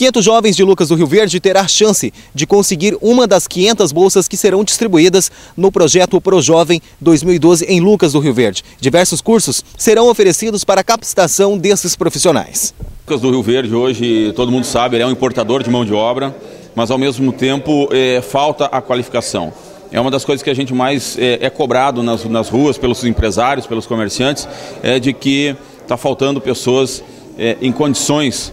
500 jovens de Lucas do Rio Verde terá a chance de conseguir uma das 500 bolsas que serão distribuídas no projeto ProJovem 2012 em Lucas do Rio Verde. Diversos cursos serão oferecidos para a capacitação desses profissionais. Lucas do Rio Verde hoje, todo mundo sabe, ele é um importador de mão de obra, mas ao mesmo tempo falta a qualificação. É uma das coisas que a gente mais é cobrado nas ruas, pelos empresários, pelos comerciantes, de que está faltando pessoas em condições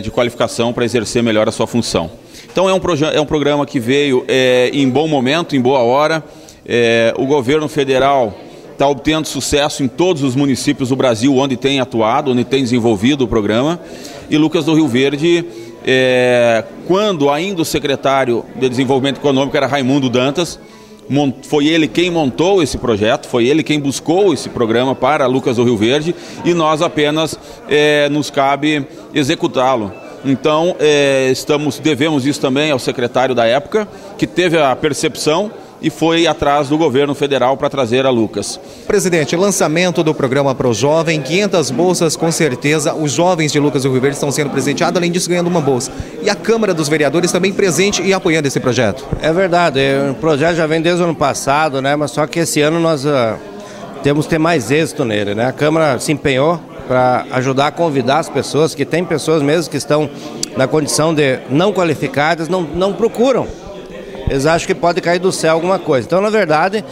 de qualificação para exercer melhor a sua função. Então é um programa que veio em bom momento, em boa hora. O governo federal está obtendo sucesso em todos os municípios do Brasil onde tem atuado, onde tem desenvolvido o programa. E Lucas do Rio Verde, quando ainda o secretário de Desenvolvimento Econômico era Raimundo Dantas, foi ele quem montou esse projeto, foi ele quem buscou esse programa para Lucas do Rio Verde e nós apenas nos cabe executá-lo. Então devemos isso também ao secretário da época, que teve a percepção e foi atrás do governo federal para trazer a Lucas. Presidente, lançamento do programa ProJovem, 500 bolsas com certeza, os jovens de Lucas do Rio Verde estão sendo presenteados, além disso ganhando uma bolsa. E a Câmara dos Vereadores também presente e apoiando esse projeto. É verdade, o projeto já vem desde o ano passado, né? Mas só que esse ano nós temos que ter mais êxito nele, né? A Câmara se empenhou para ajudar a convidar as pessoas, que tem pessoas mesmo que estão na condição de não qualificadas, não procuram. Eles acham que pode cair do céu alguma coisa. Então, na verdade,